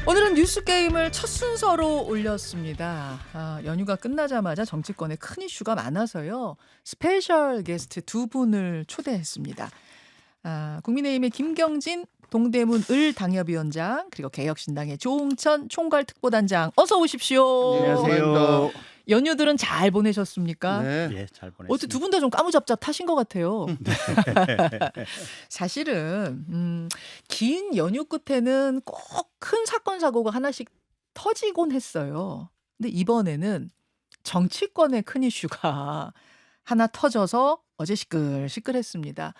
오늘은 뉴스 게임을 첫 순서로 올렸습니다. 연휴가 끝나자마자 정치권에 큰 이슈가 많아서요. 스페셜 게스트 두 분을 초대했습니다. 국민의힘의 김경진 동대문 을 당협위원장 그리고 개혁신당의 조응천 총괄특보단장 어서 오십시오. 안녕하세요. 연휴들은 잘 보내셨습니까? 네. 예, 잘 보냈습니다. 어째 두 분 다 좀 까무잡잡하신 것 같아요. 사실은 긴 연휴 끝에는 꼭 큰 사건 사고가 하나씩 터지곤 했어요. 근데 이번에는 정치권의 큰 이슈가 하나 터져서 어제 시끌시끌했습니다.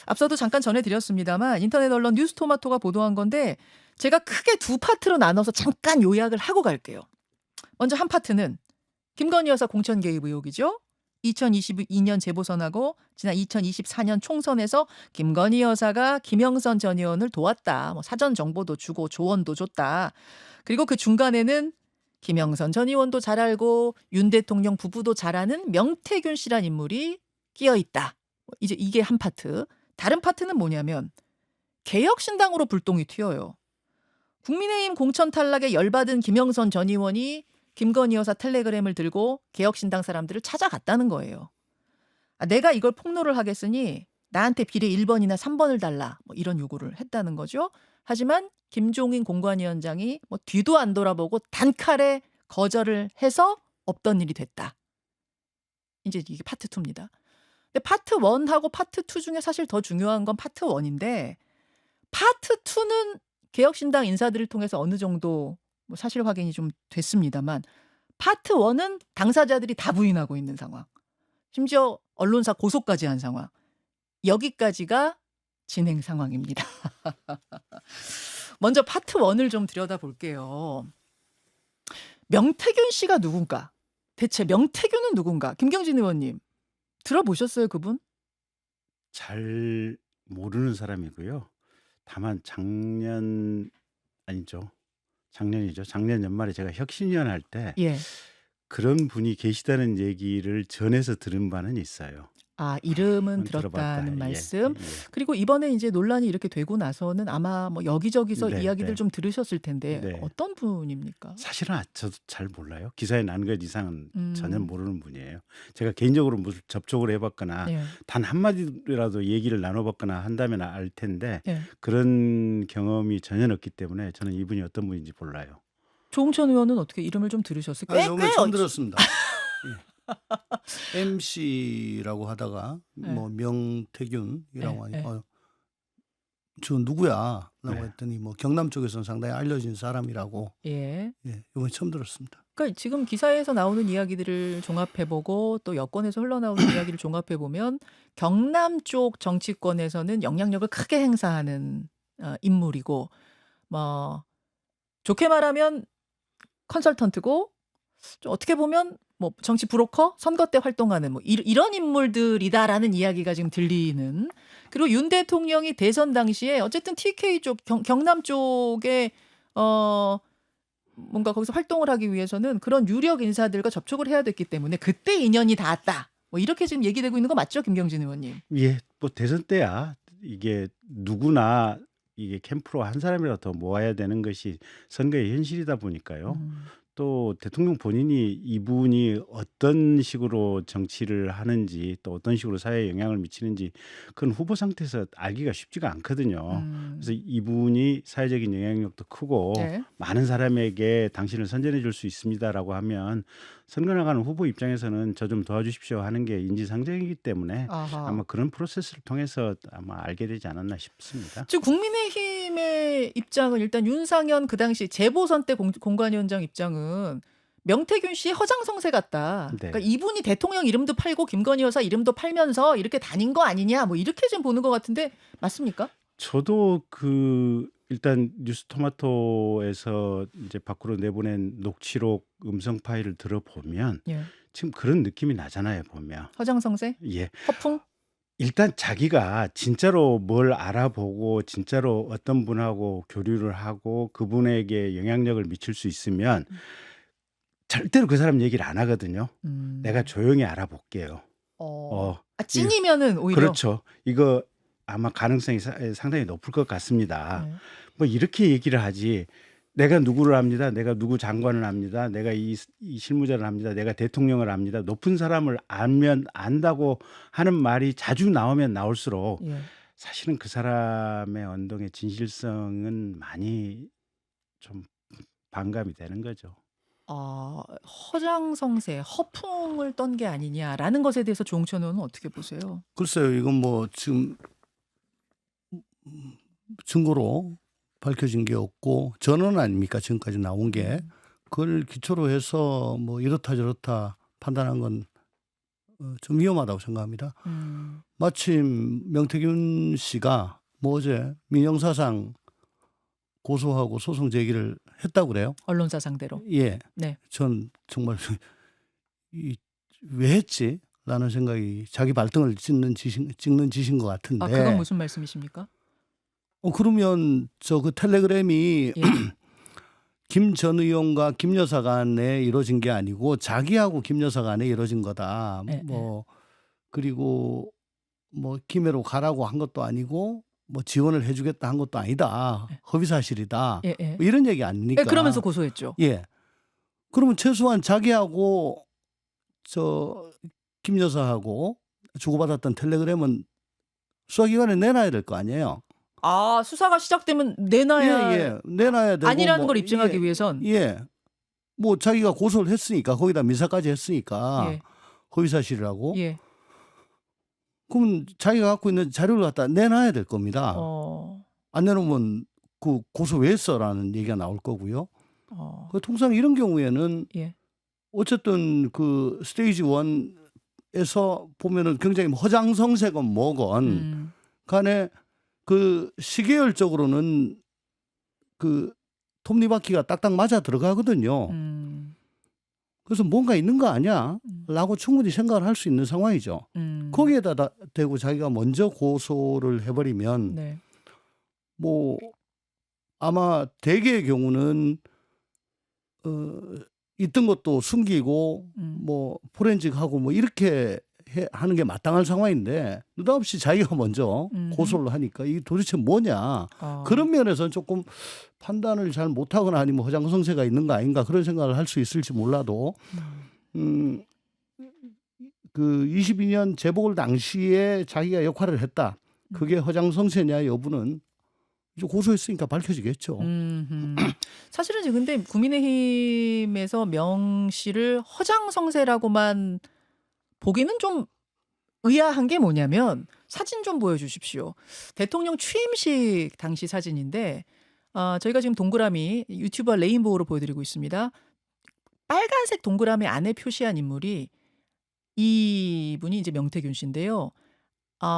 앞서도 잠깐 전해드렸습니다만 인터넷 언론 뉴스토마토가 보도한 건데 제가 크게 두 파트로 나눠서 잠깐 요약을 하고 갈게요. 먼저 한 파트는 김건희 여사 공천 개입 의혹이죠. 2022년 재보선하고 지난 2024년 총선에서 김건희 여사가 김영선 전 의원을 도왔다. 사전 정보도 주고 조언도 줬다. 그리고 그 중간에는 김영선 전 의원도 잘 알고 윤 대통령 부부도 잘 아는 명태균 씨란 인물이 끼어 있다. 이제 이게 한 파트. 다른 파트는 뭐냐면 개혁신당으로 불똥이 튀어요. 국민의힘 공천 탈락에 열받은 김영선 전 의원이 김건희 여사 텔레그램을 들고 개혁신당 사람들을 찾아갔다는 거예요. 내가 이걸 폭로를 하겠으니 나한테 비례 1번이나 3번을 달라. 이런 요구를 했다는 거죠. 하지만 김종인 공관위원장이 뒤도 안 돌아보고 단칼에 거절을 해서 없던 일이 됐다. 이제 이게 파트 2입니다. 근데 파트 1하고 파트 2 중에 사실 더 중요한 건 파트 1인데 파트 2는 개혁신당 인사들을 통해서 어느 정도 사실 확인이 좀 됐습니다만 파트 1은 당사자들이 다 부인하고 있는 상황. 심지어 언론사 고소까지 한 상황. 여기까지가 진행 상황입니다. 먼저 파트 1을 좀 들여다볼게요. 명태균 씨가 누군가? 대체 명태균은 누군가? 김경진 의원님 들어보셨어요, 그분? 잘 모르는 사람이고요. 다만 작년이죠. 작년 연말에 제가 혁신위원 할 때 예. 그런 분이 계시다는 얘기를 전해서 들은 바는 있어요. 이름은 들어봤다. 들었다는 예, 말씀. 예. 그리고 이번에 이제 논란이 이렇게 되고 나서는 아마 여기저기서 네, 이야기들 네. 좀 들으셨을 텐데 네. 어떤 분입니까? 사실은 저도 잘 몰라요. 기사에 난 것 이상은 전혀 음. 모르는 분이에요. 제가 개인적으로 무슨 접촉을 해봤거나 예. 단 한마디라도 얘기를 나눠봤거나 한다면 알 텐데 예. 그런 경험이 전혀 없기 때문에 저는 이분이 어떤 분인지 몰라요. 조응천 의원은 어떻게 이름을 좀 들으셨어요? 오늘 처음 들었습니다. MC라고 하다가 네. 명태균이라고 네, 하니까 저 누구야? 라고 네. 했더니 경남 쪽에서는 상당히 알려진 사람이라고 예. 이번에 처음 들었습니다. 그러니까 지금 기사에서 나오는 이야기들을 종합해보고 또 여권에서 흘러나오는 이야기를 종합해보면 경남 쪽 정치권에서는 영향력을 크게 행사하는 인물이고 좋게 말하면 컨설턴트고 좀 어떻게 보면 정치 브로커, 선거 때 활동하는 이런 인물들이다라는 이야기가 지금 들리는. 그리고 윤 대통령이 대선 당시에 어쨌든 TK 쪽 경남 쪽에 뭔가 거기서 활동을 하기 위해서는 그런 유력 인사들과 접촉을 해야 됐기 때문에 그때 인연이 닿았다. 이렇게 지금 얘기되고 있는 거 맞죠, 김경진 의원님? 예, 대선 때야 이게 누구나 이게 캠프로 한 사람이라도 더 모아야 되는 것이 선거의 현실이다 보니까요. 또 대통령 본인이 이분이 어떤 식으로 정치를 하는지 또 어떤 식으로 사회에 영향을 미치는지 그건 후보 상태에서 알기가 쉽지가 않거든요. 그래서 이분이 사회적인 영향력도 크고 네. 많은 사람에게 당신을 선전해 줄 수 있습니다라고 하면 선거 나가는 후보 입장에서는 저 좀 도와주십시오 하는 게 인지상정이기 때문에 아하. 아마 그런 프로세스를 통해서 아마 알게 되지 않았나 싶습니다. 지금 국민의힘의 입장은 일단 윤상현 그 당시 재보선 때 공관위원장 입장은 명태균 씨 허장성세 같다. 네. 그러니까 이분이 대통령 이름도 팔고 김건희 여사 이름도 팔면서 이렇게 다닌 거 아니냐 이렇게 지금 보는 것 같은데 맞습니까? 저도 일단 뉴스토마토에서 이제 밖으로 내보낸 녹취록 음성 파일을 들어보면 예. 지금 그런 느낌이 나잖아요, 보면. 허장성세? 예. 허풍? 일단 자기가 진짜로 뭘 알아보고 진짜로 어떤 분하고 교류를 하고 그분에게 영향력을 미칠 수 있으면 절대로 그 사람 얘기를 안 하거든요. 내가 조용히 알아볼게요. 찐이면은 오히려. 그렇죠. 이거 아마 가능성이 상당히 높을 것 같습니다. 네. 뭐 이렇게 얘기를 하지 내가 누구를 압니다. 내가 누구 장관을 압니다. 내가 이 실무자를 압니다. 내가 대통령을 압니다. 높은 사람을 알면 안다고 하는 말이 자주 나오면 나올수록 예. 사실은 그 사람의 언동의 진실성은 많이 좀 반감이 되는 거죠. 허장성세, 허풍을 떤 게 아니냐라는 것에 대해서 조홍천 의원은 어떻게 보세요? 글쎄요. 이건 뭐 지금 증거로 밝혀진 게 없고 전원 아닙니까? 지금까지 나온 게. 음. 그걸 기초로 해서 뭐 이렇다 저렇다 판단한 건 좀 위험하다고 생각합니다. 마침 명태균 씨가 뭐 어제 민형사상 고소하고 소송 제기를 했다고 그래요. 언론사 상대로. 예. 네. 전 정말 왜 했지? 라는 생각이 자기 발등을 찍는 짓인 것 같은데. 그건 무슨 말씀이십니까? 그러면 저 그 텔레그램이 예. 김 전 의원과 김 여사 간에 이루어진 게 아니고 자기하고 김 여사 간에 이루어진 거다. 예, 뭐 그리고 뭐 김해로 가라고 한 것도 아니고 뭐 지원을 해주겠다 한 것도 아니다. 예. 허위 사실이다. 예, 예. 뭐 이런 얘기 아닙니까? 예, 그러면서 고소했죠. 예. 그러면 최소한 자기하고 저 김 여사하고 주고받았던 텔레그램은 수사기관에 내놔야 될 거 아니에요. 수사가 시작되면 내놔야 예. 내놔야 되고 아니라는 뭐, 걸 입증하기 위해선. 예. 뭐 자기가 고소를 했으니까 거기다 민사까지 했으니까 예. 허위 사실이라고. 예. 그러면 자기가 갖고 있는 자료를 갖다 내놔야 될 겁니다. 안 내놓으면 그 고소 왜 했어라는 얘기가 나올 거고요. 통상 이런 경우에는 예. 어쨌든 그 스테이지 1에서 보면은 굉장히 허장성세건 뭐건 간에 그 시계열적으로는 그 톱니바퀴가 딱딱 맞아 들어가거든요. 그래서 뭔가 있는 거 아니야? 라고 충분히 생각을 할 수 있는 상황이죠. 거기에다 대고 자기가 먼저 고소를 해버리면 네. 뭐 아마 대개의 경우는 있던 것도 숨기고 뭐 포렌식하고 뭐 이렇게 하는 게 마땅한 상황인데 느닷없이 자기가 먼저 고소를 하니까 이게 도대체 뭐냐. 그런 면에서는 조금 판단을 잘 못하거나 아니면 허장성세가 있는 거 아닌가 그런 생각을 할 수 있을지 몰라도 그 22년 재보궐 당시에 자기가 역할을 했다. 그게 허장성세냐 여부는 이제 고소했으니까 밝혀지겠죠. 사실은 지금 근데 국민의힘에서 명 씨를 허장성세라고만 보기는 좀 의아한 게 뭐냐면 사진 좀 보여주십시오. 대통령 취임식 당시 사진인데 저희가 지금 동그라미 유튜버 레인보우로 보여드리고 있습니다. 빨간색 동그라미 안에 표시한 인물이 이분이 이제 명태균 씨인데요.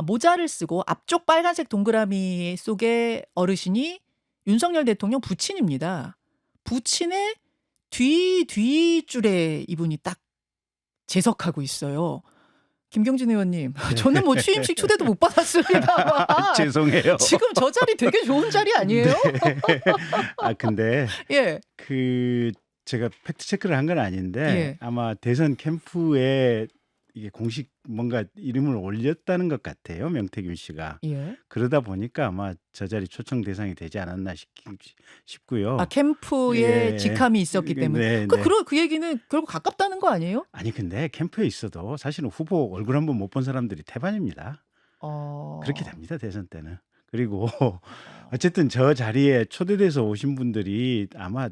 모자를 쓰고 앞쪽 빨간색 동그라미 속에 어르신이 윤석열 대통령 부친입니다. 부친의 뒤줄에 이분이 딱 재석하고 있어요. 김경진 의원님, 저는 뭐 취임식 초대도 못 받았습니다만 죄송해요. 지금 저 자리 되게 좋은 자리 아니에요? 근데 예. 제가 팩트 체크를 한 건 아닌데 예. 아마 대선 캠프에 이게 공식 뭔가 이름을 올렸다는 것 같아요. 명태균 씨가. 예. 그러다 보니까 아마 저 자리 초청 대상이 되지 않았나 싶고요. 캠프에 예. 직함이 있었기 때문에. 네, 그 얘기는 결국 가깝다는 거 아니에요? 아니 근데 캠프에 있어도 사실은 후보 얼굴 한번 못 본 사람들이 태반입니다. 그렇게 됩니다. 대선 때는. 그리고 어쨌든 저 자리에 초대돼서 오신 분들이 아마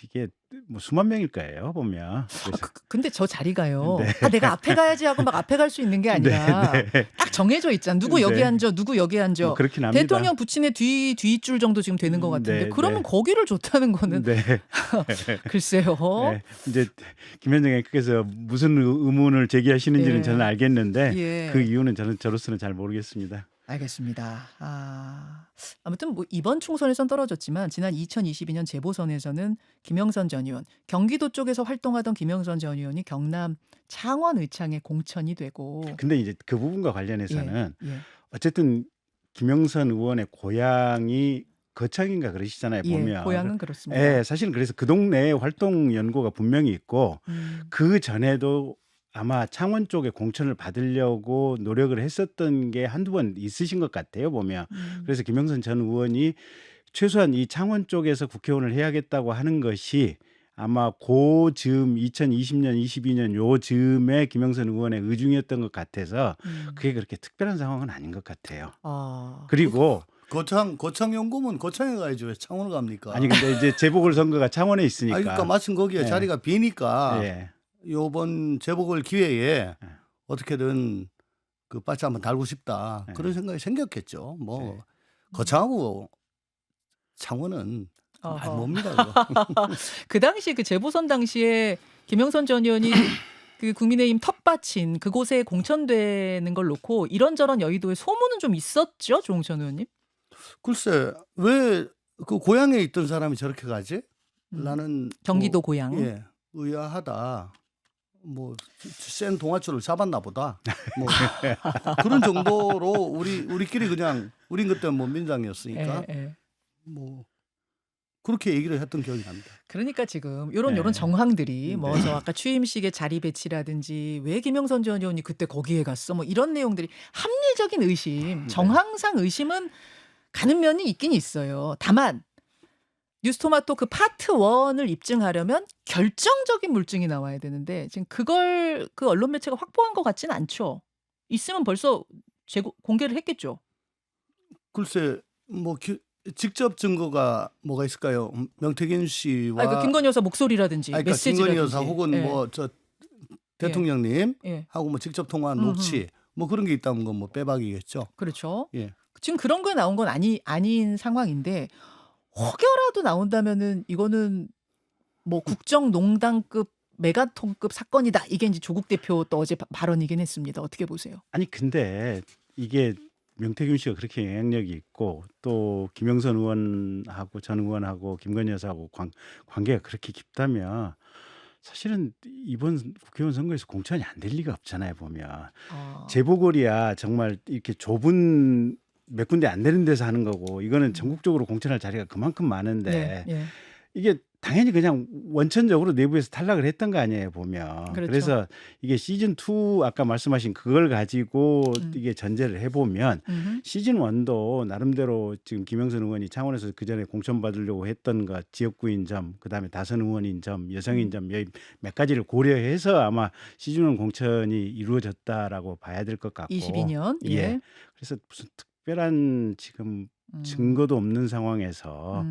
이게 뭐 수만 명일 거예요 보면. 그래서 근데 저 자리가요. 네. 내가 앞에 가야지 하고 막 앞에 갈 수 있는 게 아니라 딱 정해져 있잖아. 누구 여기 네. 앉아, 누구 여기 앉아. 그렇긴 합니다. 대통령 부친의 뒤줄 정도 지금 되는 것 같은데 네, 그러면 네. 거기를 좋다는 거는 네. 글쎄요. 네. 이제 김현정 앵커께서 무슨 의문을 제기하시는지는 예. 저는 알겠는데 예. 그 이유는 저로서는 잘 모르겠습니다. 알겠습니다. 아무튼 뭐 이번 총선에선 떨어졌지만 지난 2022년 재보선에서는 김영선 전 의원, 경기도 쪽에서 활동하던 김영선 전 의원이 경남 창원 의창에 공천이 되고 근데 이제 그 부분과 관련해서는 예. 어쨌든 김영선 의원의 고향이 거창인가 그러시잖아요. 예, 보면. 고향은 그렇습니다. 예, 사실은 그래서 그 동네에 활동 연고가 분명히 있고 그 전에도 아마 창원 쪽에 공천을 받으려고 노력을 했었던 게 한두 번 있으신 것 같아요. 보면. 그래서 김영선 전 의원이 최소한 이 창원 쪽에서 국회의원을 해야겠다고 하는 것이 아마 고즈음 2020년, 22년 요 즈음에 김영선 의원의 의중이었던 것 같아서 그게 그렇게 특별한 상황은 아닌 것 같아요. 그리고 거창 연구면 거창에 가야죠. 왜 창원을 갑니까? 아니 근데 이제 재보궐선거가 창원에 있으니까. 그러니까 마침 거기에 예. 자리가 비니까 예. 요번 재보궐 기회에 어떻게든 그 바치 한번 달고 싶다. 그런 생각이 생겼겠죠. 뭐 거창하고 창원은 말 뭡니다. 그 당시 그 재보선 당시에 김영선 전 의원이 그 국민의힘 텃밭인 그곳에 공천되는 걸 놓고 이런저런 여의도에 소문은 좀 있었죠, 조홍천 의원님? 글쎄 왜 그 고향에 있던 사람이 저렇게 가지? 나는 경기도 고향. 예, 의아하다. 뭐 센 동아줄을 잡았나 보다. 뭐 그런 정도로 우리끼리 그냥 우린 그때 뭐 민당이었으니까 뭐 그렇게 얘기를 했던 기억이 납니다. 그러니까 지금 요런 정황들이 뭐 저 아까 취임식의 자리 배치라든지 왜 김영선 전 의원이 그때 거기에 갔어 뭐 이런 내용들이 합리적인 의심, 정황상 의심은 가는 면이 있긴 있어요. 다만 뉴스토마토 그 파트 1을 입증하려면 결정적인 물증이 나와야 되는데 지금 그걸 그 언론 매체가 확보한 것 같지는 않죠. 있으면 벌써 공개를 했겠죠. 글쎄 뭐 직접 증거가 뭐가 있을까요? 명태균 씨와 그 김건희 여사 목소리라든지 그러니까 메시지라든지. 김건희 여사 혹은 뭐 저 대통령님 하고 뭐 직접 통화한 녹취 뭐 그런 게 있다는 건 뭐 빼박이겠죠. 그렇죠. 예. 지금 그런 거에 나온 건 아닌 상황인데 혹여라도 나온다면은 이거는 뭐 국정농단급 메가톤급 사건이다. 이게 이제 조국 대표 또 어제 발언이긴 했습니다. 어떻게 보세요? 아니 근데 이게 명태균 씨가 그렇게 영향력이 있고 또 김영선 의원하고 전 의원하고 김건희 여사하고 관계가 그렇게 깊다면 사실은 이번 국회의원 선거에서 공천이 안 될 리가 없잖아요 보면. 재보궐이야 정말 이렇게 좁은 몇 군데 안 되는 데서 하는 거고 이거는 전국적으로 공천할 자리가 그만큼 많은데 이게 당연히 그냥 원천적으로 내부에서 탈락을 했던 거 아니에요 보면. 그렇죠. 그래서 이게 시즌 2 아까 말씀하신 그걸 가지고 이게 전제를 해보면 시즌 1도 나름대로 지금 김영선 의원이 창원에서 그 전에 공천 받으려고 했던 것 지역구인 점, 그다음에 다선 의원인 점, 여성인 점 몇 가지를 고려해서 아마 시즌 1 공천이 이루어졌다라고 봐야 될 것 같고. 22년. 예. 그래서 무슨 특별한 지금 증거도 없는 상황에서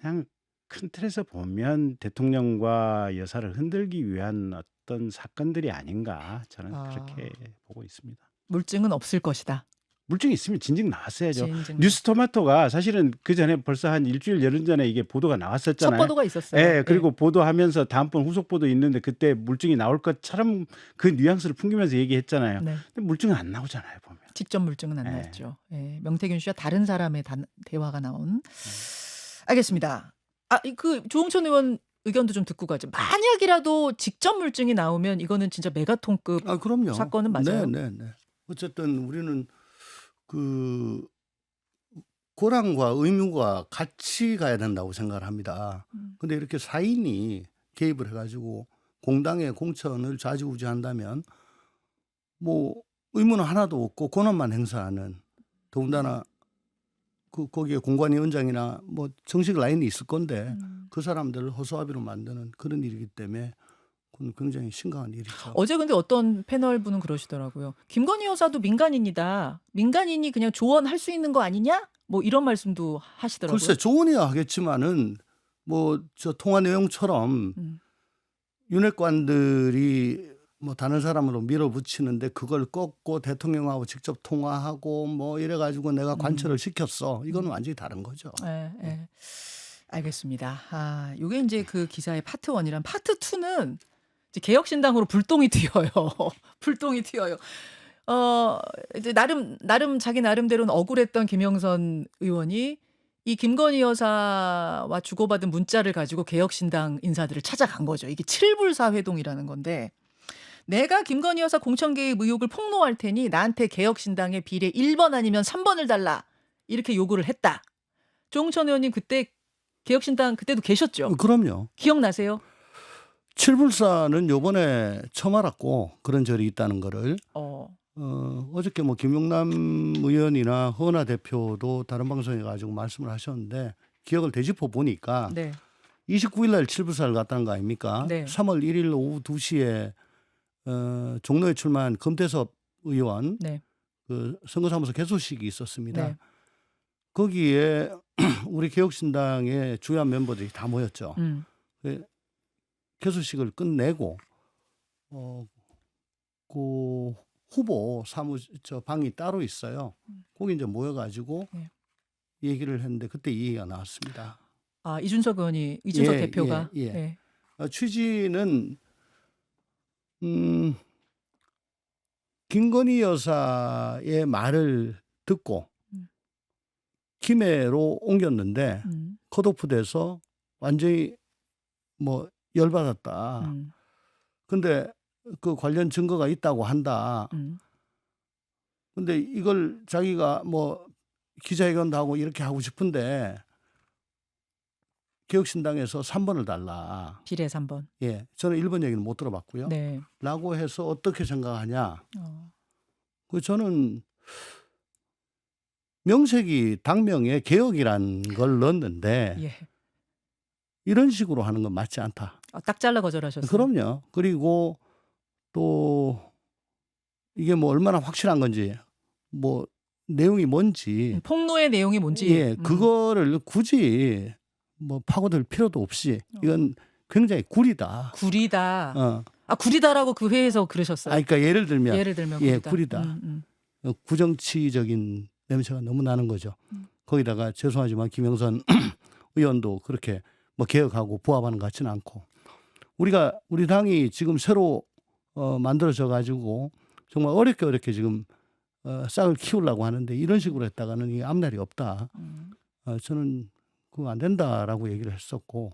그냥 큰 틀에서 보면 대통령과 여사를 흔들기 위한 어떤 사건들이 아닌가 저는 그렇게 보고 있습니다. 물증은 없을 것이다. 물증이 있으면 진즉 나왔어야죠. 진즉. 뉴스토마토가 사실은 그 전에 벌써 한 일주일 열흘 전에 이게 보도가 나왔었잖아요. 첫 보도가 있었어요. 예, 그리고 보도하면서 다음번 후속 보도 있는데 그때 물증이 나올 것처럼 그 뉘앙스를 풍기면서 얘기했잖아요. 근데 물증은 안 나오잖아요 보면. 직접 물증은 안 나왔죠. 명태균 씨와 다른 사람의 대화가 나온. 알겠습니다. 그 조홍천 의원 의견도 좀 듣고 가죠. 만약이라도 직접 물증이 나오면 이거는 진짜 메가톤급 그럼요. 사건은 맞아요. 네. 어쨌든 우리는 그 고랑과 의무가 같이 가야 된다고 생각을 합니다. 근데 이렇게 사인이 개입을 해가지고 공당의 공천을 좌지우지한다면 뭐 의무는 하나도 없고 권한만 행사하는 더군다나 거기에 공관위원장이나 뭐 정식 라인이 있을 건데 그 사람들을 허수아비로 만드는 그런 일이기 때문에 그건 굉장히 심각한 일이죠. 어제 근데 어떤 패널 분은 그러시더라고요. 김건희 여사도 민간인이다. 민간인이 그냥 조언할 수 있는 거 아니냐? 뭐 이런 말씀도 하시더라고요. 글쎄 조언이야 하겠지만은 뭐 저 통화 내용처럼 윤핵관들이 뭐 다른 사람으로 밀어붙이는데 그걸 꺾고 대통령하고 직접 통화하고 뭐 이래가지고 내가 관철을 시켰어. 이건 완전히 다른 거죠. 알겠습니다. 이게 이제 그 기사의 파트 1이란 파트 2는 이제 개혁신당으로 불똥이 튀어요. 불똥이 튀어요. 이제 나름 자기 나름대로는 억울했던 김영선 의원이 이 김건희 여사와 주고받은 문자를 가지고 개혁신당 인사들을 찾아간 거죠. 이게 7불사 회동이라는 건데 내가 김건희 여사 공천 개입 의혹을 폭로할 테니 나한테 개혁신당의 비례 1번 아니면 3번을 달라. 이렇게 요구를 했다. 조홍천 의원님 그때 개혁신당 그때도 계셨죠? 그럼요. 기억나세요? 7불사는 요번에 처음 알았고 그런 절이 있다는 거를 어저께 뭐 김용남 의원이나 허은하 대표도 다른 방송에 가지고 말씀을 하셨는데 기억을 되짚어 보니까 네. 29일 날 칠부사를 갔다는 거 아닙니까? 네. 3월 1일 오후 2시에 종로에 출마한 금태섭 의원 네. 그 선거사무소 개소식이 있었습니다. 네. 거기에 우리 개혁신당의 주요한 멤버들이 다 모였죠. 그 개소식을 끝내고 그 후보 방이 따로 있어요. 거기 이제 모여가지고 네. 얘기를 했는데 그때 이 얘기가 나왔습니다. 아, 이준석 의원이 이준석 예, 대표가 예, 예. 네. 취지는 김건희 여사의 말을 듣고 김해로 옮겼는데 컷오프돼서 완전히 뭐 열받았다. 근데 그 관련 증거가 있다고 한다. 근데 이걸 자기가 뭐 기자회견도 하고 이렇게 하고 싶은데 개혁신당에서 3번을 달라. 비례 3번. 예, 저는 1번 얘기는 못 들어봤고요. 네. 라고 해서 어떻게 생각하냐. 그 저는 명색이 당명에 개혁이란 걸 넣었는데 예. 이런 식으로 하는 건 맞지 않다. 딱 잘라 거절하셨어요. 그럼요. 그리고 또 이게 뭐 얼마나 확실한 건지 뭐 내용이 뭔지 폭로의 내용이 뭔지 예, 그거를 굳이 뭐 파고들 필요도 없이 이건 굉장히 구리다. 구리다. 아, 구리다라고 그 회에서 그러셨어요. 그러니까 예를 들면 구리다. 구리다. 구정치적인 냄새가 너무 나는 거죠. 거기다가 죄송하지만 김영선 의원도 그렇게 뭐 개혁하고 부합하는 것 같지는 않고 우리 당이 지금 새로 만들어져 가지고 정말 어렵게 지금 싹을 키우려고 하는데 이런 식으로 했다가는 이 앞날이 없다. 저는 그거 안 된다라고 얘기를 했었고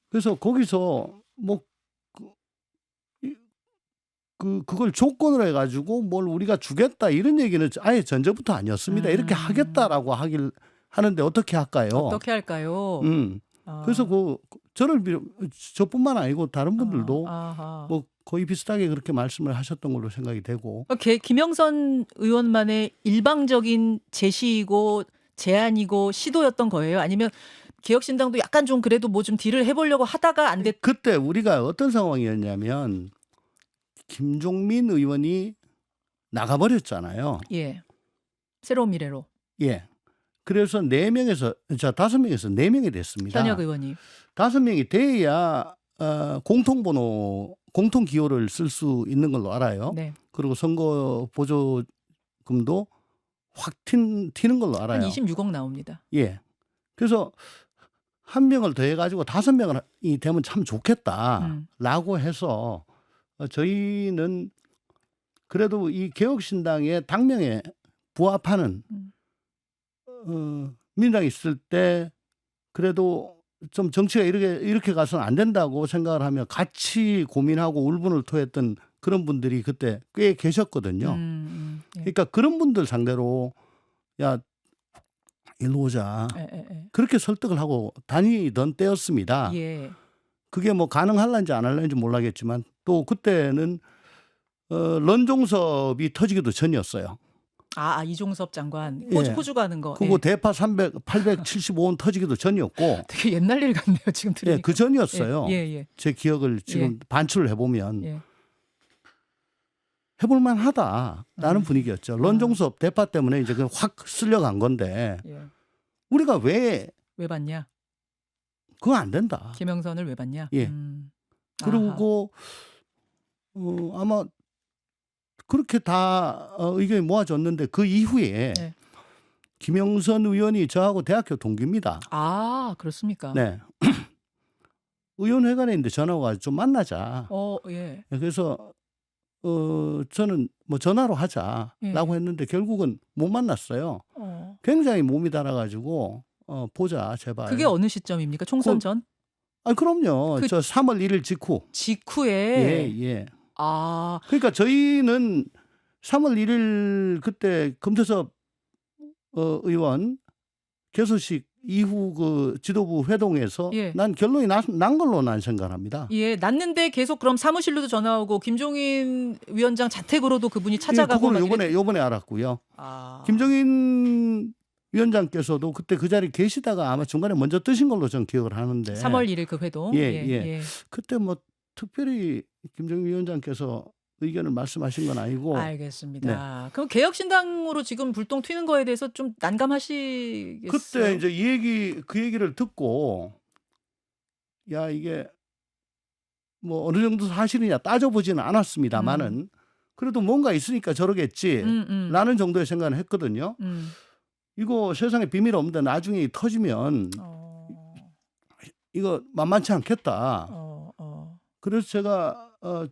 그래서 거기서 뭐 그걸 조건으로 해가지고 뭘 우리가 주겠다 이런 얘기는 아예 전제부터 아니었습니다. 이렇게 하겠다라고 하는데 어떻게 할까요? 어떻게 할까요? 그래서 저뿐만 아니고 다른 분들도 뭐 거의 비슷하게 그렇게 말씀을 하셨던 걸로 생각이 되고. 김영선 의원만의 일방적인 제시이고 제안이고 시도였던 거예요? 아니면 개혁신당도 약간 좀 그래도 뭐 좀 딜을 해보려고 하다가 안 됐? 그때 우리가 어떤 상황이었냐면 김종민 의원이 나가버렸잖아요. 예. 새로운 미래로. 예. 그래서 5명에서 4명이 됐습니다. 현역 의원이. 5명이 돼야 공통 기호를 쓸 수 있는 걸로 알아요. 네. 그리고 선거 보조금도 확 튀는 걸로 알아요. 한 26억 나옵니다. 예. 그래서 한 명을 더해 가지고 5명이 되면 참 좋겠다라고 해서 저희는 그래도 이 개혁신당의 당명에 부합하는 민당이 있을 때 그래도 좀 정치가 이렇게 가서는 안 된다고 생각을 하며 같이 고민하고 울분을 토했던 그런 분들이 그때 꽤 계셨거든요. 예. 그러니까 그런 분들 상대로 야 일로 오자. 그렇게 설득을 하고 다니던 때였습니다. 예. 그게 뭐 가능할런지 안 할런지 몰라겠지만 또 그때는 런종섭이 터지기도 전이었어요. 이종섭 장관 예. 호주 가는 거. 그거 예. 대파 875원 터지기도 전이었고. 되게 옛날 일 같네요. 지금 들으니까. 예, 그 전이었어요. 예. 제 기억을 지금 반출을 해보면 예. 해볼만 하다라는 분위기였죠. 런종섭 대파 때문에 이제 확 쓸려간 건데 예. 우리가 왜 봤냐? 그거 안 된다. 김영선을 왜 봤냐? 예. 그리고 아마 그렇게 다 의견이 모아졌는데 그 이후에 네. 김영선 의원이 저하고 대학교 동기입니다. 그렇습니까? 네. 의원회관에 있는데 전화가 와서 좀 만나자. 예. 그래서 저는 뭐 전화로 하자라고 했는데 결국은 못 만났어요. 굉장히 몸이 달아가지고 보자 제발. 그게 어느 시점입니까? 총선 전? 그럼요. 저 3월 1일 직후에. 예. 그러니까 저희는 3월 1일 그때 금태섭 의원 개소식 이후 그 지도부 회동에서 예. 난 결론이 난 걸로 난 생각합니다. 예, 났는데 계속 그럼 사무실로도 전화 오고 김종인 위원장 자택으로도 그분이 찾아가고 그걸 막 요번에 알았고요. 아. 김종인 위원장께서도 그때 그 자리에 계시다가 아마 중간에 먼저 뜨신 걸로 저는 기억을 하는데 3월 1일 그 회동. 예. 그때 뭐 특별히 김종인 위원장께서 의견을 말씀하신 건 아니고 알겠습니다. 그럼 개혁신당으로 지금 불똥 튀는 거에 대해서 좀 난감하시겠어요? 그때 이제 그 얘기를 듣고 야 이게 뭐 어느 정도 사실이냐 따져보지는 않았습니다만은 그래도 뭔가 있으니까 저러겠지 라는 정도의 생각을 했거든요. 이거 세상에 비밀 없는데 나중에 터지면 이거 만만치 않겠다. 그래서 제가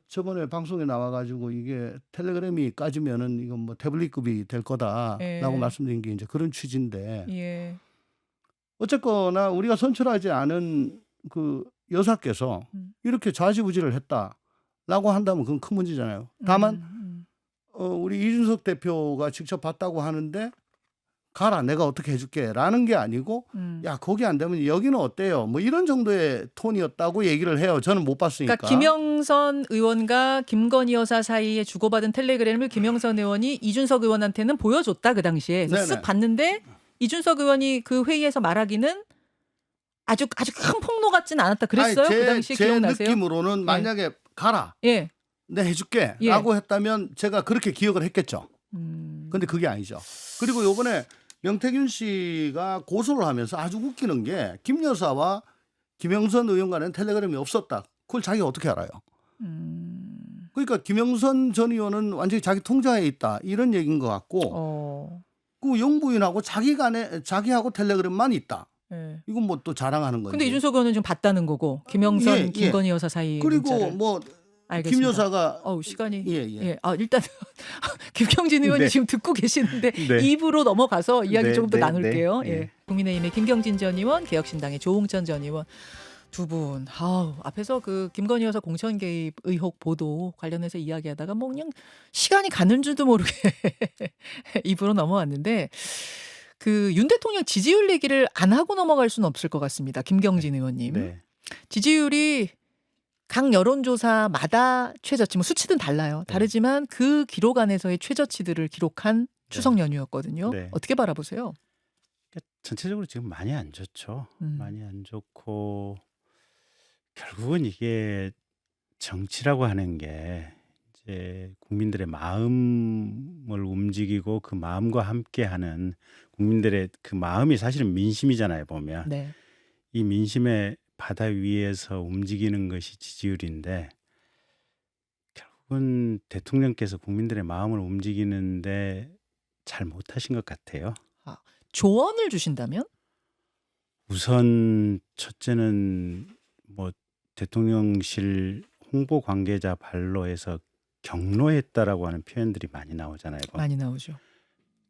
저번에 방송에 나와가지고 이게 텔레그램이 까지면은 이건 뭐 태블릿급이 될 거다라고 예. 말씀드린 게 이제 그런 취지인데 예. 어쨌거나 우리가 선출하지 않은 그 여사께서 이렇게 좌지우지를 했다라고 한다면 그건 큰 문제잖아요. 다만 우리 이준석 대표가 직접 봤다고 하는데 가라 내가 어떻게 해줄게라는 게 아니고 야 거기 안 되면 여기는 어때요? 뭐 이런 정도의 톤이었다고 얘기를 해요. 저는 못 봤으니까. 그러니까 김영선 의원과 김건희 여사 사이에 주고받은 텔레그램을 김영선 의원이 이준석 의원한테는 보여줬다 그 당시에. 그래서 쓱 봤는데 이준석 의원이 그 회의에서 말하기는 아주 큰 폭로 같진 않았다 그랬어요? 아니, 그 당시 제 기억나세요? 느낌으로는 만약에 가라 예. 내 해줄게라고 했다면 제가 그렇게 기억을 했겠죠. 근데 그게 아니죠. 그리고 요번에 명태균 씨가 고소를 하면서 아주 웃기는 게 김 여사와 김영선 의원 간에는 텔레그램이 없었다. 그걸 자기가 어떻게 알아요? 그러니까 김영선 전 의원은 완전히 자기 통장에 있다. 이런 얘기인 것 같고 그 영부인하고 자기하고 텔레그램만 있다. 예. 이건 뭐 또 자랑하는 거지. 근데 이준석 의원은 지금 봤다는 거고 김영선, 김건희 여사 사이 그리고 문자를. 뭐 알겠습니다. 김 여사가 시간이 예. 일단 김경진 의원이 지금 듣고 계시는데 입으로 넘어가서 이야기 조금 더 나눌게요. 예. 국민의힘의 김경진 전 의원, 개혁신당의 조홍천 전 의원 두 분. 앞에서 그 김건희 여사 공천 개입 의혹 보도 관련해서 이야기하다가 뭐 그냥 시간이 가는 줄도 모르게 입으로 넘어왔는데 그 윤 대통령 지지율 얘기를 안 하고 넘어갈 수는 없을 것 같습니다. 김경진 의원님. 지지율이 각 여론조사마다 최저치, 뭐 수치는 달라요. 다르지만 그 기록 안에서의 최저치들을 기록한 추석 연휴였거든요. 어떻게 바라보세요? 전체적으로 지금 많이 안 좋죠. 많이 안 좋고 결국은 이게 정치라고 하는 게 이제 국민들의 마음을 움직이고 그 마음과 함께하는 국민들의 그 마음이 사실은 민심이잖아요. 보면 이 민심의 바다 위에서 움직이는 것이 지지율인데 결국은 대통령께서 국민들의 마음을 움직이는데 잘 못하신 것 같아요. 조언을 주신다면? 우선 첫째는 뭐 대통령실 홍보 관계자 발로해서 경로했다라고 하는 표현들이 많이 나오잖아요. 많이 나오죠.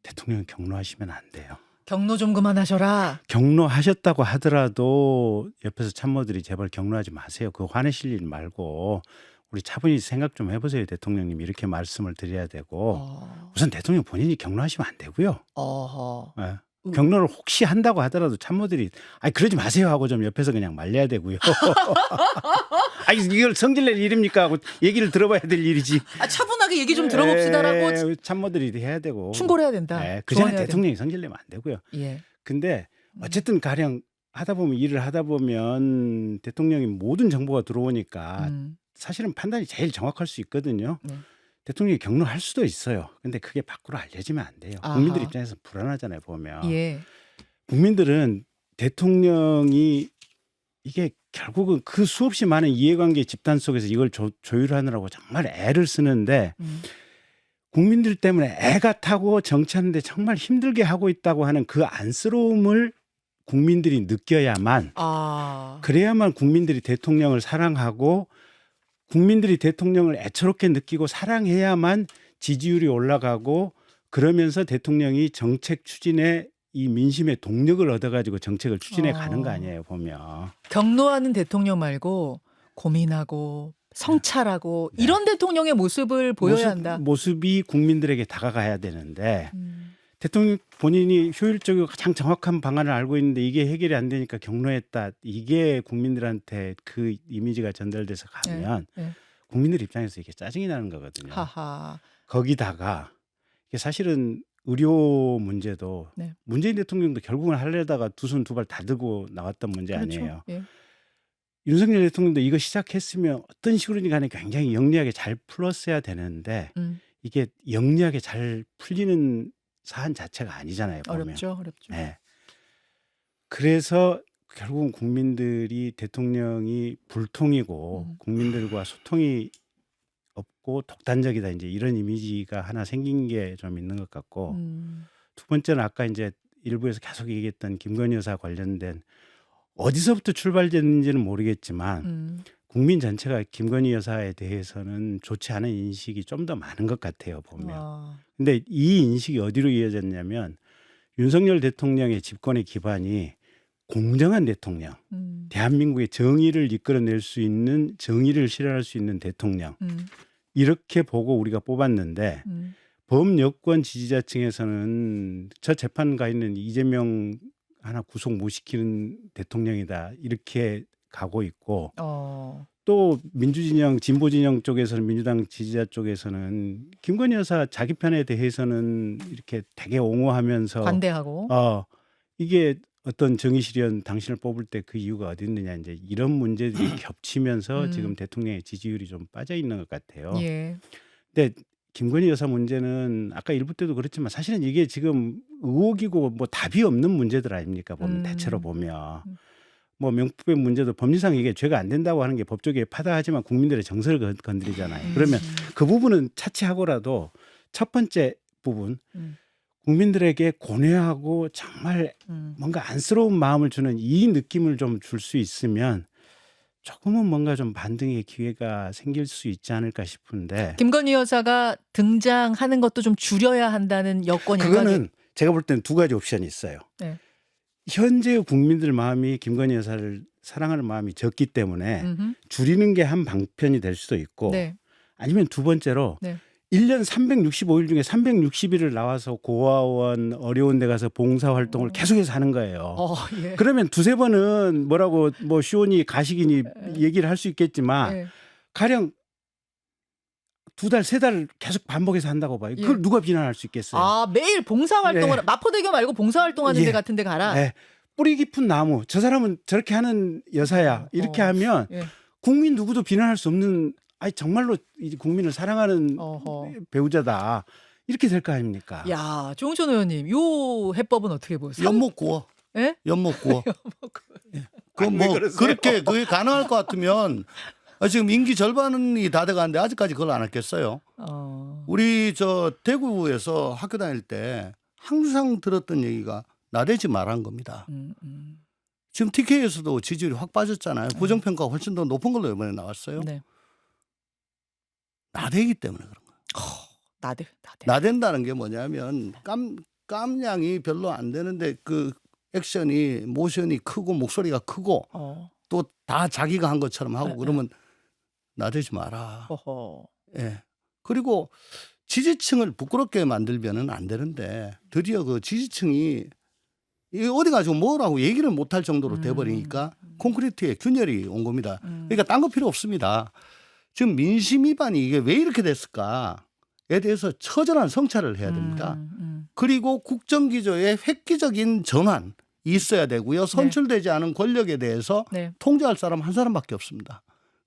대통령 경로하시면 안 돼요. 경로 좀 그만하셔라. 경로하셨다고 하더라도 옆에서 참모들이 제발 경로하지 마세요. 그거 화내실 일 말고 우리 차분히 생각 좀 해보세요. 대통령님 이렇게 말씀을 드려야 되고 우선 대통령 본인이 경로하시면 안 되고요. 경로를 혹시 한다고 하더라도 참모들이 그러지 마세요 하고 좀 옆에서 그냥 말려야 되고요. 이걸 성질낼 일입니까 하고 얘기를 들어봐야 될 일이지. 차분하게 얘기 좀 들어봅시다라고 참모들이 해야 되고 충고를 해야 된다. 그 전에 대통령이 성질내면 안 되고요. 근데 어쨌든 가령 일을 하다 보면 대통령이 모든 정보가 들어오니까 사실은 판단이 제일 정확할 수 있거든요. 대통령이 경로할 수도 있어요. 근데 그게 밖으로 알려지면 안 돼요. 국민들 입장에서 불안하잖아요. 보면 국민들은 대통령이 이게 결국은 그 수없이 많은 이해관계 집단 속에서 이걸 조율하느라고 정말 애를 쓰는데 국민들 때문에 애가 타고 정치하는데 정말 힘들게 하고 있다고 하는 그 안쓰러움을 국민들이 느껴야만 그래야만 국민들이 대통령을 사랑하고 국민들이 대통령을 애처롭게 느끼고 사랑해야만 지지율이 올라가고 그러면서 대통령이 정책 추진에 이 민심의 동력을 얻어가지고 정책을 추진해 가는 거 아니에요. 보면. 경로하는 대통령 말고 고민하고 성찰하고 이런 대통령의 모습을 보여야 한다. 모습이 국민들에게 다가가야 되는데 대통령 본인이 효율적이고 가장 정확한 방안을 알고 있는데 이게 해결이 안 되니까 경로했다. 이게 국민들한테 그 이미지가 전달돼서 네. 가면 네. 국민들 입장에서 이게 짜증이 나는 거거든요. 하하. 거기다가 이게 사실은 의료 문제도 네. 문재인 대통령도 결국은 하려다가 두 손 두 발 다 들고 나왔던 문제 그렇죠. 아니에요. 예. 윤석열 대통령도 이거 시작했으면 어떤 식으로든 간에 굉장히 영리하게 잘 풀었어야 되는데 이게 영리하게 잘 풀리는 사안 자체가 아니잖아요. 보면. 어렵죠. 어렵죠. 네. 그래서 결국은 국민들이 대통령이 불통이고 국민들과 소통이 없고 독단적이다 이제 이런 이미지가 하나 생긴 게 좀 있는 것 같고 두 번째는 아까 이제 일부에서 계속 얘기했던 김건희 여사 관련된 어디서부터 출발됐는지는 모르겠지만 국민 전체가 김건희 여사에 대해서는 좋지 않은 인식이 좀 더 많은 것 같아요 보면. 근데 이 인식이 어디로 이어졌냐면 윤석열 대통령의 집권의 기반이 공정한 대통령, 대한민국의 정의를 이끌어낼 수 있는 정의를 실현할 수 있는 대통령 이렇게 보고 우리가 뽑았는데 범여권 지지자층에서는 저 재판 가 있는 이재명 하나 구속 못 시키는 대통령이다 이렇게 가고 있고 또 민주진영, 진보진영 쪽에서는 민주당 지지자 쪽에서는 김건희 여사 자기 편에 대해서는 이렇게 되게 옹호하면서 관대하고 이게 어떤 정의 실현 당신을 뽑을 때 그 이유가 어디 있느냐 이제 이런 문제들이 겹치면서 지금 대통령의 지지율이 좀 빠져 있는 것 같아요. 예. 근데 김건희 여사 문제는 아까 일부 때도 그렇지만 사실은 이게 지금 의혹이고 뭐 답이 없는 문제들 아닙니까 보면 대체로 보면 뭐 명품백 문제도 법리상 이게 죄가 안 된다고 하는 게 법조계에 파다하지만 국민들의 정서를 건드리잖아요. 그러면 그 부분은 차치하고라도 첫 번째 부분 국민들에게 고뇌하고 정말 뭔가 안쓰러운 마음을 주는 이 느낌을 좀 줄 수 있으면 조금은 뭔가 좀 반등의 기회가 생길 수 있지 않을까 싶은데 김건희 여사가 등장하는 것도 좀 줄여야 한다는 여건일까? 그거는 제가 볼 때는 두 가지 옵션이 있어요. 네. 현재의 국민들 마음이 김건희 여사를 사랑하는 마음이 적기 때문에 줄이는 게 한 방편이 될 수도 있고 네. 아니면 두 번째로 네. 1년 365일 중에 360일을 나와서 고아원 어려운 데 가서 봉사활동을 계속해서 하는 거예요. 예. 그러면 두세 번은 뭐라고 뭐 시온이 가식이니 얘기를 할 수 있겠지만 예. 가령 두 달, 세 달 계속 반복해서 한다고 봐요. 그걸 예. 누가 비난할 수 있겠어요? 아, 매일 봉사활동을 네. 마포대교 말고 봉사활동하는 데 예. 같은 데 가라. 네. 뿌리 깊은 나무. 저 사람은 저렇게 하는 여사야. 이렇게 하면 예. 국민 누구도 비난할 수 없는 아니 정말로 이 국민을 사랑하는 배우자다. 이렇게 될 거 아닙니까? 야, 조홍천 의원님, 요 해법은 어떻게 보세요? 연못 구워. 예? 연못 구워. 그 아니, 뭐 왜 그러세요? 그렇게 그게 가능할 것 같으면 지금 임기 절반이 다 돼가는데 아직까지 그걸 안 했겠어요. 우리 저 대구에서 학교 다닐 때 항상 들었던 얘기가 나대지 말라는 겁니다. 지금 TK에서도 지지율이 확 빠졌잖아요. 부정평가가 훨씬 더 높은 걸로 이번에 나왔어요. 네. 나대기 때문에 그런 거예요. 나대. 나댄다는 게 뭐냐면 깜냥이 별로 안 되는데 그 액션이 모션이 크고 목소리가 크고 또 다 자기가 한 것처럼 하고 그러면 나대지 마라. 예. 그리고 지지층을 부끄럽게 만들면은 안 되는데 드디어 그 지지층이 이 어디 가지고 뭐라고 얘기를 못할 정도로 돼버리니까 콘크리트에 균열이 온 겁니다. 그러니까 딴 거 필요 없습니다. 지금 민심 위반이 이게 왜 이렇게 됐을까에 대해서 처절한 성찰을 해야 됩니다. 그리고 국정기조의 획기적인 전환이 있어야 되고요. 선출되지 않은 권력에 대해서 통제할 사람 한 사람밖에 없습니다.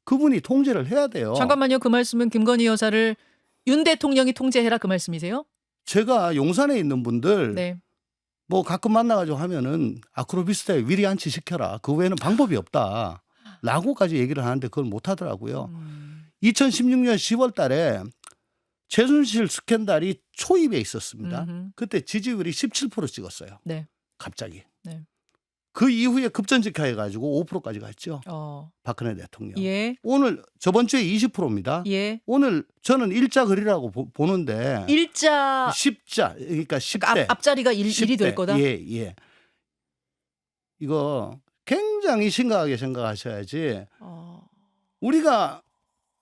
그분이 통제를 해야 돼요. 잠깐만요. 그 말씀은 김건희 여사를 윤 대통령이 통제해라 그 말씀이세요? 제가 용산에 있는 분들 뭐 가끔 만나가지고 하면은 아크로비스타에 위리안치 시켜라. 그 외에는 방법이 없다. 라고까지 얘기를 하는데 그걸 못 하더라고요. 2016년 10월 달에 최순실 스캔들이 초입에 있었습니다. 그때 지지율이 17% 찍었어요. 갑자기. 그 이후에 급전직하해가지고 5%까지 갔죠. 박근혜 대통령. 오늘 저번 주에 20%입니다. 오늘 저는 일자 거리라고 보는데 일자 10자 그러니까 10대 앞자리가 1이 될 거다. 예. 이거 굉장히 심각하게 생각하셔야지. 우리가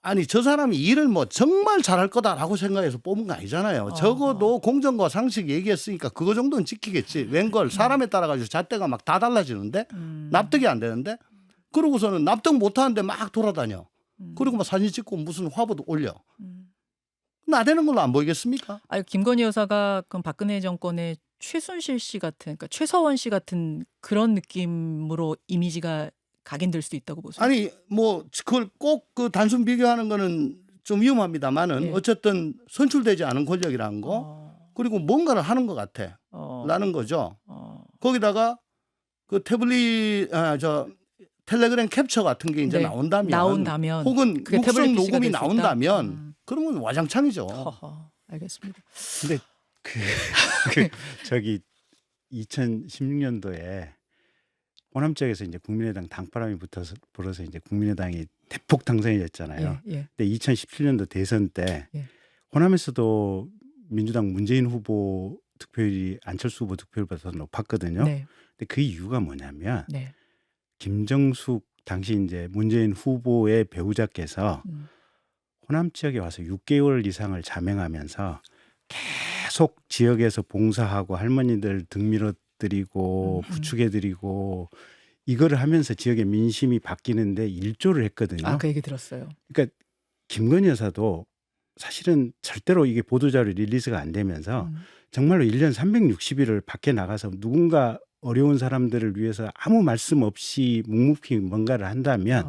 아니 저 사람이 일을 뭐 정말 잘할 거다라고 생각해서 뽑은 거 아니잖아요. 적어도 공정과 상식 얘기했으니까 그거 정도는 지키겠지. 웬걸 사람에 따라 가지고 잣대가 막 다 달라지는데 납득이 안 되는데 그러고서는 납득 못 하는데 막 돌아다녀. 그리고 막 사진 찍고 무슨 화보도 올려. 나대는 걸로 안 보이겠습니까? 아니, 김건희 여사가 그럼 박근혜 정권의 최순실 씨 같은, 그러니까 최서원 씨 같은 그런 느낌으로 이미지가 각인될 수도 있다고 보세요. 아니 뭐 그걸 꼭 그 단순 비교하는 거는 좀 위험합니다만은 예. 어쨌든 선출되지 않은 권력이라는 거 그리고 뭔가를 하는 것 같아 라는 거죠. 거기다가 그 텔레그램 캡처 같은 게 이제 네. 나온다면 혹은 그게 육성 태블릿 PC가 녹음이 될 수 있다? 나온다면 그러면 와장창이죠. 허허, 알겠습니다. 근데 저기 2016년도에 호남 지역에서 이제 국민의당 당바람이 불어서 이제 국민의당이 대폭 당선이 됐잖아요. 예. 근데 2017년도 대선 때 예. 호남에서도 민주당 문재인 후보 득표율이 안철수 후보 득표율보다 더 높았거든요. 네. 근데 그 이유가 뭐냐면 네. 김정숙 당시 이제 문재인 후보의 배우자께서 호남 지역에 와서 6개월 이상을 자맹하면서 계속 지역에서 봉사하고 할머니들 등 밀어드리고 부축해드리고 이거를 하면서 지역의 민심이 바뀌는데 일조를 했거든요. 아, 그 얘기 들었어요. 그러니까 김건희 여사도 사실은 절대로 이게 보도자료 릴리즈가 안 되면서 정말로 1년 360일을 밖에 나가서 누군가 어려운 사람들을 위해서 아무 말씀 없이 묵묵히 뭔가를 한다면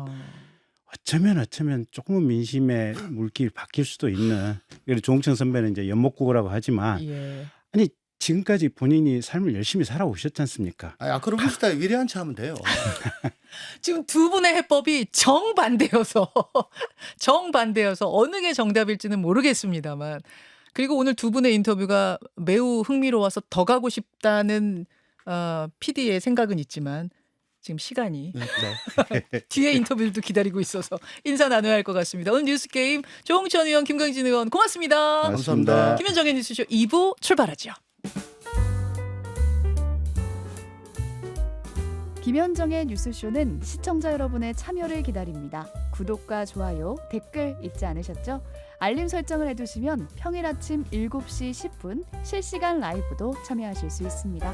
어쩌면 조금은 민심의 물길이 바뀔 수도 있는. 그래서 조홍천 선배는 이제 연목구구라고 하지만 예. 아니 지금까지 본인이 삶을 열심히 살아오셨지 않습니까? 아크로비스타에 위례한치 하면 돼요. 지금 두 분의 해법이 정반대여서 어느 게 정답일지는 모르겠습니다만, 그리고 오늘 두 분의 인터뷰가 매우 흥미로워서 더 가고 싶다는 PD의 생각은 있지만 지금 시간이 뒤에 인터뷰도 기다리고 있어서 인사 나눠야 할 것 같습니다. 오늘 뉴스게임 조홍천 의원, 김광진 의원 고맙습니다. 감사합니다. 김현정의 뉴스쇼 2부 출발하죠. 김현정의 뉴스쇼는 시청자 여러분의 참여를 기다립니다. 구독과 좋아요, 댓글 잊지 않으셨죠? 알림 설정을 해두시면 평일 아침 7시 10분 실시간 라이브도 참여하실 수 있습니다.